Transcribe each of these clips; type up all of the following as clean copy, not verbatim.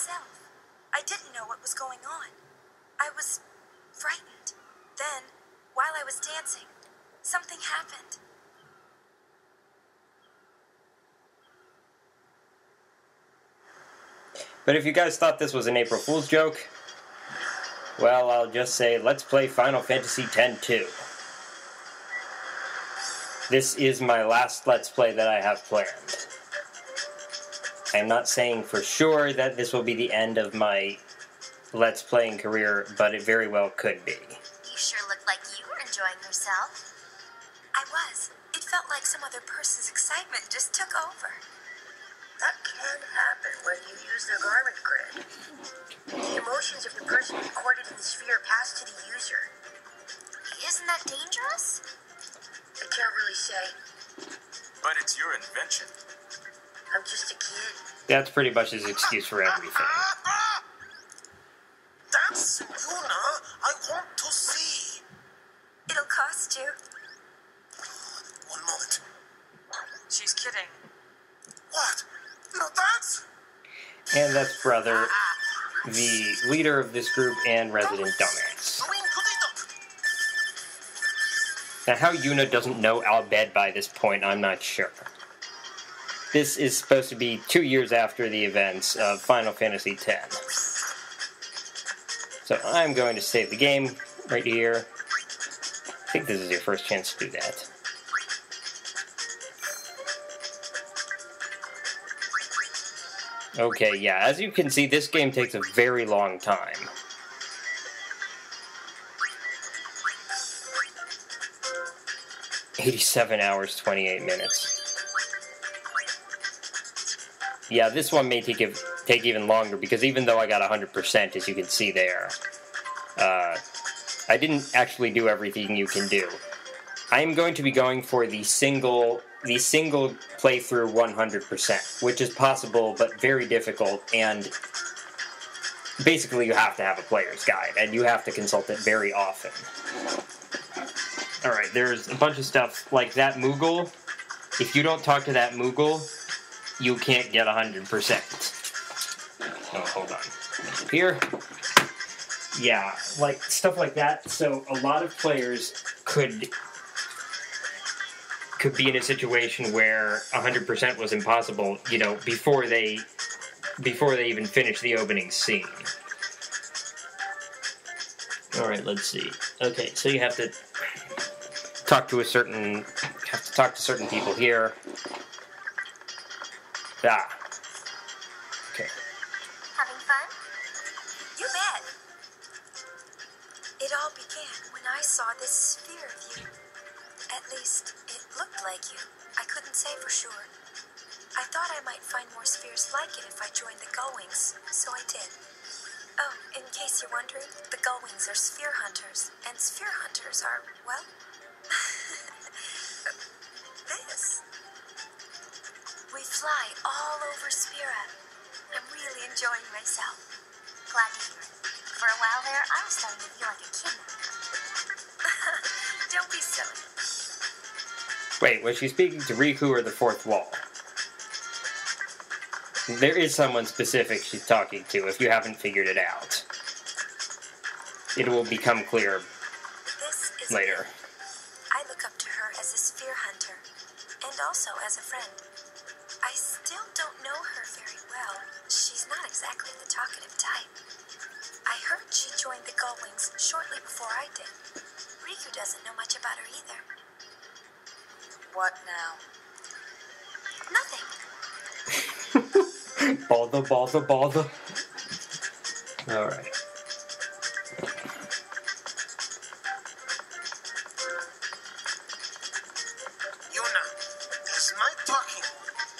myself. I didn't know what was going on. I was frightened. Then, while I was dancing, something happened. But if you guys thought this was an April Fool's joke, well, I'll just say, let's play Final Fantasy X-2. This is my last Let's Play that I have planned. I'm not saying for sure that this will be the end of my Let's Playing career, but it very well could be. You sure looked like you were enjoying yourself. I was. It felt like some other person's excitement just took over. That can happen when you use the garment grid. The emotions of the person recorded in the sphere pass to the user. Isn't that dangerous? I can't really say. But it's your invention. I'm just a kid. That's pretty much his excuse for everything. That's Yuna. I want to see. It'll cost you. 1 moment. She's kidding. What? No, that's... And that's Brother, the leader of this group and resident dumbass. Now, how Yuna doesn't know Al Bhed by this point, I'm not sure. This is supposed to be 2 years after the events of Final Fantasy X. So I'm going to save the game right here. I think this is your first chance to do that. Okay, yeah, as you can see, this game takes a very long time. "87 hours, 28 minutes. Yeah, this one may take even longer, because even though I got 100%, as you can see there, I didn't actually do everything you can do. I am going to be going for the single playthrough 100%, which is possible but very difficult, and basically you have to have a player's guide, and you have to consult it very often. Alright, there's a bunch of stuff like that Moogle. If you don't talk to that Moogle, you can't get 100%. Oh, hold on. Here. Yeah, like, stuff like that. So a lot of players could be in a situation where 100% was impossible, you know, before they even finish the opening scene. Alright, let's see. Okay, so you have to talk to certain people here. Ah. Okay. Having fun? You bet. It all began when I saw this sphere of you. At least, it looked like you. I couldn't say for sure. I thought I might find more spheres like it if I joined the Gullwings, so I did. Oh, in case you're wondering, the Gullwings are sphere hunters, and sphere hunters are, well, this. We fly all over Sphera. I'm really enjoying myself. Glad to hear it. For a while there, I was starting to feel like a kid. Don't be silly. Wait, was she speaking to Riku or the fourth wall? There is someone specific she's talking to, if you haven't figured it out. It will become clear later. I look up to her as a sphere hunter, and also as a friend. I still don't know her very well. She's not exactly the talkative type. I heard she joined the Gullwings shortly before I did. Riku doesn't know much about her either. What now? Nothing. Bother. Alright. Yuna, is my talking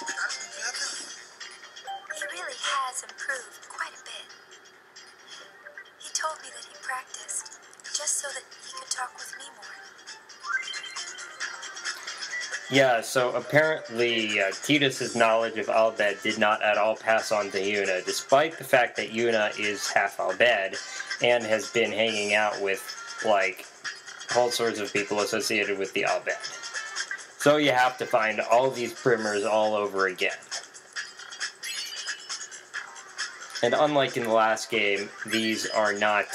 gotten better? He really has improved quite a bit. He told me that he practiced, just so that he could talk with me more. Yeah, so apparently Tidus' knowledge of Al Bhed did not at all pass on to Yuna, despite the fact that Yuna is half Al Bhed and has been hanging out with, like, all sorts of people associated with the Al Bhed. So you have to find all these primers all over again. And unlike in the last game, these are not...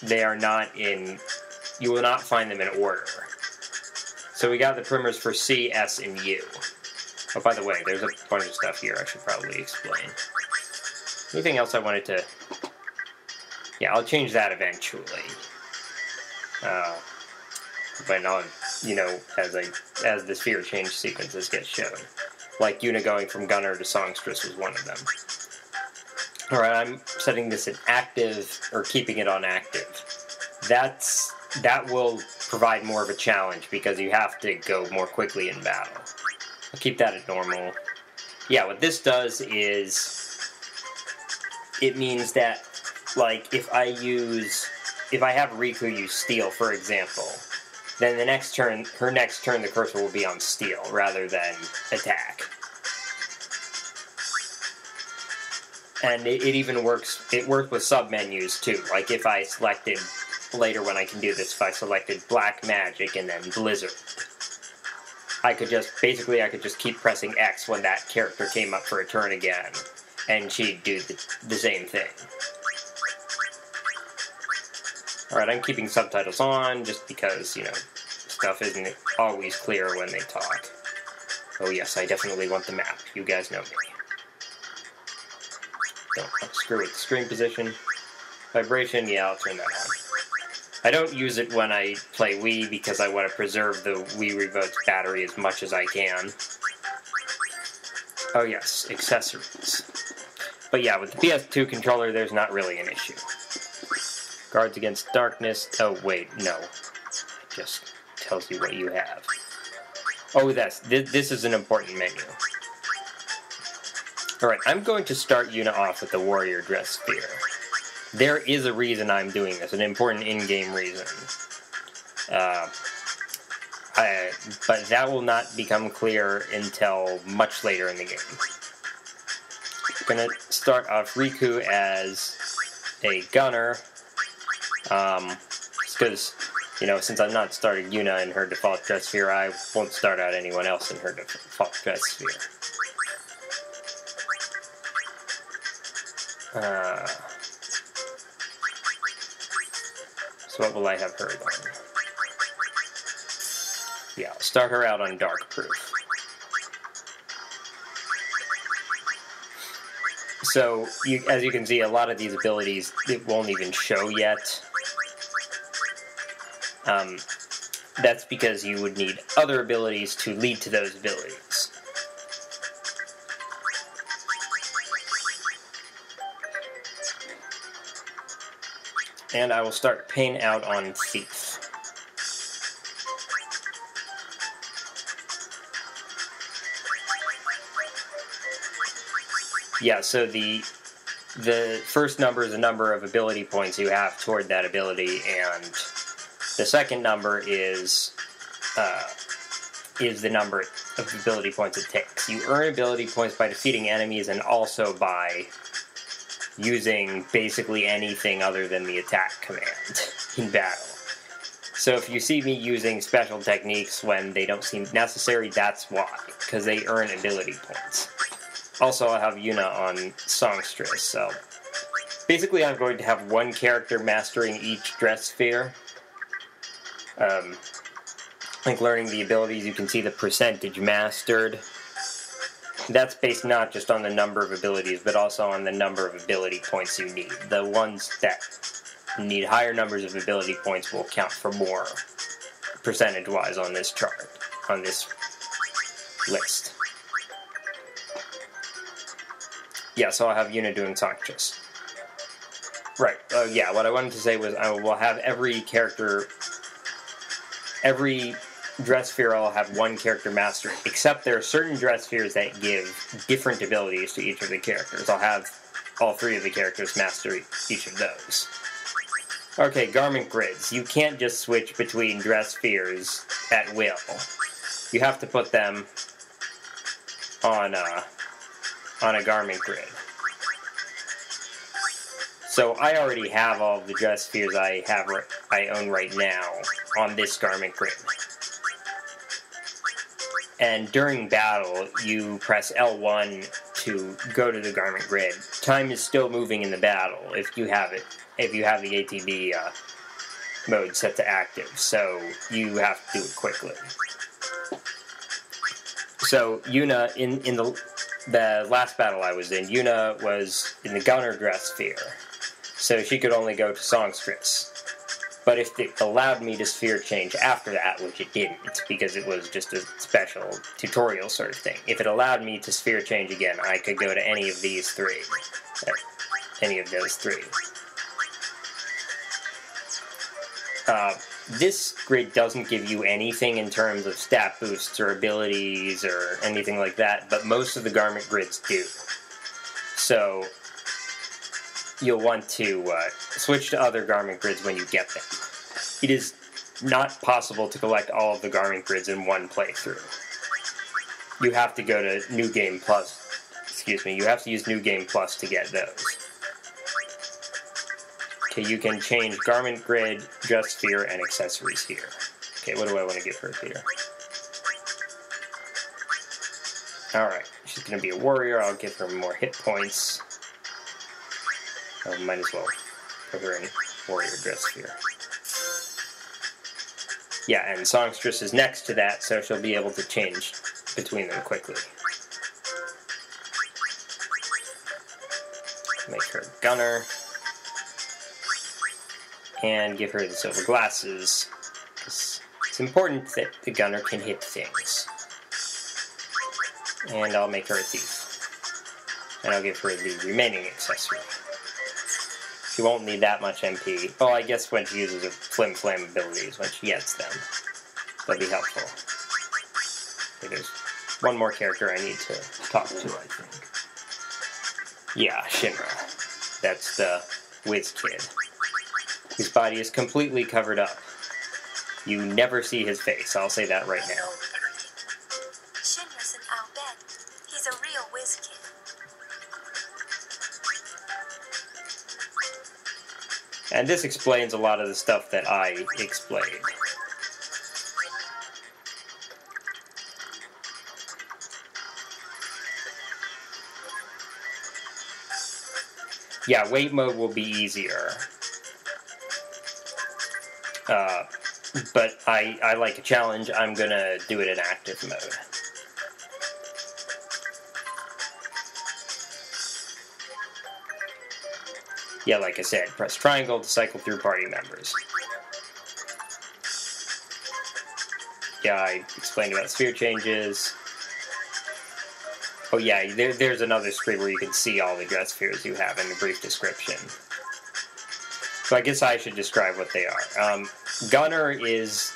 They are not in... You will not find them in order. So we got the primers for C, S, and U. Oh, by the way, there's a bunch of stuff here I should probably explain. Anything else I wanted to... Yeah, I'll change that eventually. But not, you know, as the sphere change sequences get shown. Like Yuna going from Gunner to Songstress was one of them. Alright, I'm setting this in active, or keeping it on active. That will provide more of a challenge, because you have to go more quickly in battle. I'll keep that at normal. Yeah, what this does is... It means that, like, if I have Riku use Steel, for example, then her next turn, the cursor will be on Steel, rather than attack. And it even works, it works with sub-menus, too. Like, if I selected, later when I can do this, if I selected Black Magic and then Blizzard, I could just keep pressing X when that character came up for a turn again, and she'd do the same thing. Alright, I'm keeping subtitles on, just because, you know, stuff isn't always clear when they talk. Oh yes, I definitely want the map. You guys know me. Don't screw with the screen position. Vibration, yeah, I'll turn that on. I don't use it when I play Wii, because I want to preserve the Wii Remote's battery as much as I can. Oh yes, accessories. But yeah, with the PS2 controller, there's not really an issue. Guards against darkness. Oh, wait, no. It just tells you what you have. Oh, this is an important menu. Alright, I'm going to start Yuna off with the Warrior Dressphere. There is a reason I'm doing this, an important in-game reason. But that will not become clear until much later in the game. I'm going to start off Riku as a gunner. Because, you know, since I'm not starting Yuna in her default Dressphere, I won't start out anyone else in her default Dressphere. So what will I have her on? Yeah, I'll start her out on Dark Proof. So, as you can see, a lot of these abilities, it won't even show yet. That's because you would need other abilities to lead to those abilities. And I will start Pain out on Thief. Yeah, so the first number is the number of ability points you have toward that ability, and the second number is the number of ability points it takes. You earn ability points by defeating enemies and also by using basically anything other than the attack command in battle. So if you see me using special techniques when they don't seem necessary, that's why, because they earn ability points. Also, I'll have Yuna on Songstress, so basically I'm going to have one character mastering each Dressphere. Like learning the abilities, you can see the percentage mastered. That's based not just on the number of abilities, but also on the number of ability points you need. The ones that need higher numbers of ability points will count for more percentage-wise on this chart, on this list. Yeah, so I'll have Yuna doing Songstress. Right, yeah, what I wanted to say was I will have every Dressphere I'll have one character master, except there are certain Dresspheres that give different abilities to each of the characters. I'll have all three of the characters master each of those. Okay, garment grids. You can't just switch between Dresspheres at will. You have to put them on a garment grid. So I already have all of the Dresspheres I own right now on this garment grid. and during battle, you press L1 to go to the garment grid. Time is still moving in the battle if you have it. If you have the ATB mode set to active, so you have to do it quickly. So Yuna, in the last battle I was in, Yuna was in the Gunner Dressphere, so she could only go to Songstress. But if it allowed me to sphere change after that, which it didn't, because it was just a special tutorial sort of thing, if it allowed me to sphere change again, I could go to any of these three. Any of those three. This grid doesn't give you anything in terms of stat boosts or abilities or anything like that, but most of the garment grids do. So you'll want to switch to other garment grids when you get them. It is not possible to collect all of the garment grids in one playthrough. You have to go to New Game Plus. Excuse me, you have to use New Game Plus to get those. Okay, you can change garment grid, Dressphere, and accessories here. Okay, what do I want to give her here? Alright, she's going to be a warrior. I'll give her more hit points. Might as well put her in warrior Dressphere. Yeah, and Songstress is next to that, so she'll be able to change between them quickly. Make her gunner. And give her the silver glasses, because it's important that the gunner can hit things. And I'll make her a thief. And I'll give her the remaining accessory. She won't need that much MP. Oh, I guess when she uses her Flim Flam abilities, when she gets them. That'd be helpful. Okay, there's one more character I need to talk to, I think. Yeah, Shinra. That's the Whiz Kid. His body is completely covered up. You never see his face, I'll say that right now. Shinra's an Al Bhed. He's a real whiz kid. And this explains a lot of the stuff that I explained. Yeah, wait mode will be easier. But I like a challenge. I'm gonna do it in active mode. Yeah, like I said, press triangle to cycle through party members. Yeah, I explained about sphere changes. Oh yeah, there's another screen where you can see all the Dresspheres you have in a brief description. So I guess I should describe what they are. Gunner is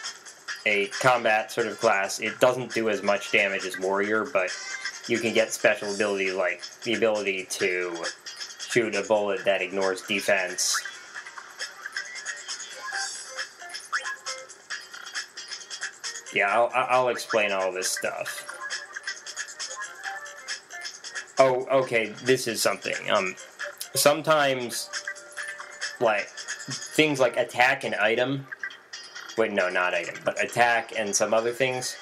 a combat sort of class. It doesn't do as much damage as Warrior, but you can get special abilities like the ability to shoot a bullet that ignores defense. Yeah, I'll explain all this stuff. Oh, okay, this is something. Sometimes, like, things like attack and item... Wait, no, not item, but attack and some other things,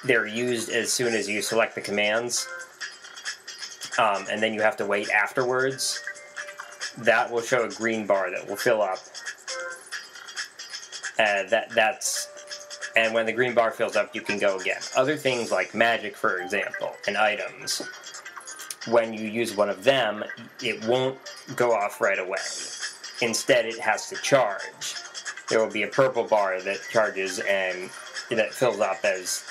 they're used as soon as you select the commands, and then you have to wait afterwards. That will show a green bar that will fill up. And when the green bar fills up, you can go again. Other things like magic, for example, and items, when you use one of them, it won't go off right away. Instead, it has to charge. There will be a purple bar that charges and that fills up as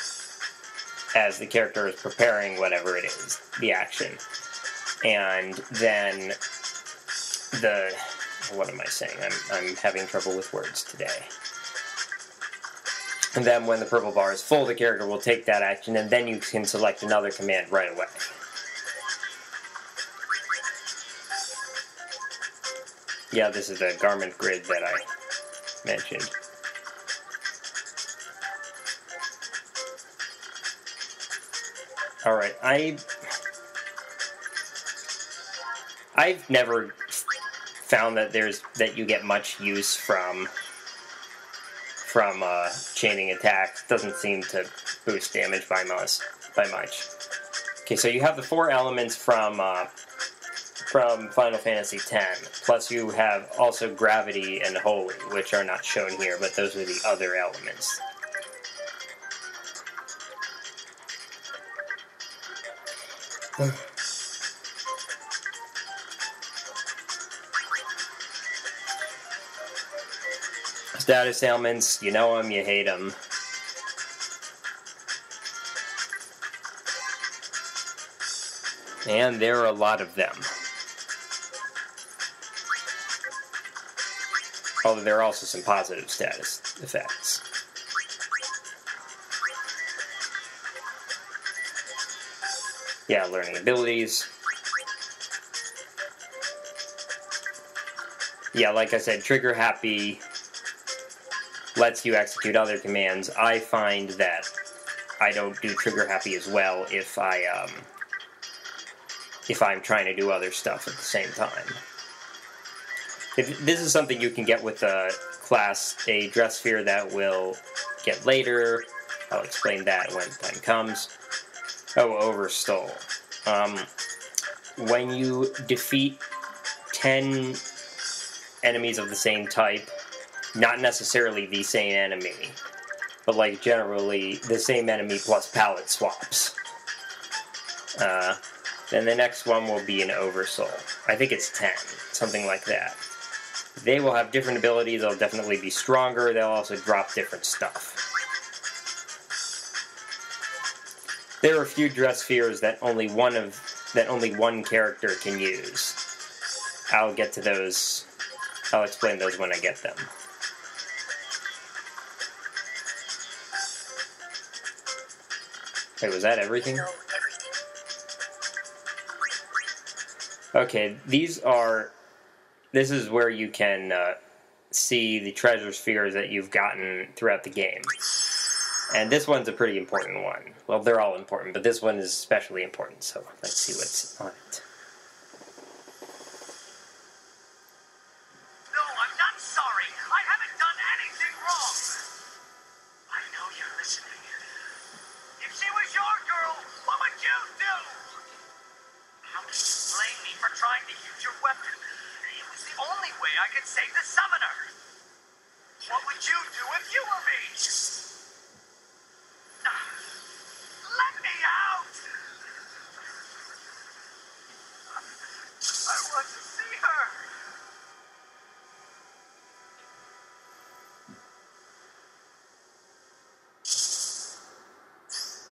the character is preparing whatever it is, the action. And then what am I saying? I'm having trouble with words today. And then when the purple bar is full, the character will take that action, and then you can select another command right away. Yeah, this is the garment grid that I mentioned. Alright, I've never found that you get much use from chaining attacks. Doesn't seem to boost damage by much. Okay, so you have the 4 elements from Final Fantasy X, plus you have also Gravity and Holy, which are not shown here, but those are the other elements. Status ailments, you know them, you hate them. And there are a lot of them. Although there are also some positive status effects. Yeah, learning abilities. Yeah, like I said, trigger happy lets you execute other commands. I find that I don't do trigger happy as well if I'm trying to do other stuff at the same time. This is something you can get with a class, a Dressphere that will get later. I'll explain that when time comes. Oh, Overstole. When you defeat 10 enemies of the same type, not necessarily the same enemy, but like generally the same enemy plus palette swaps. Then the next one will be an Oversoul. I think it's 10, something like that. They will have different abilities, they'll definitely be stronger, they'll also drop different stuff. There are a few Dresspheres that only one character can use. I'll get to those, I'll explain those when I get them. Wait, was that everything? No, everything. Okay, this is where you can see the treasure spheres that you've gotten throughout the game. And this one's a pretty important one. Well, they're all important, but this one is especially important, so let's see what's on it. No, I'm not sorry. I haven't done anything wrong. I know you're listening. If she was your girl, what would you do? How can you blame me for trying to use your weapon? It was the only way I could save the summoner. What would you do if you were me?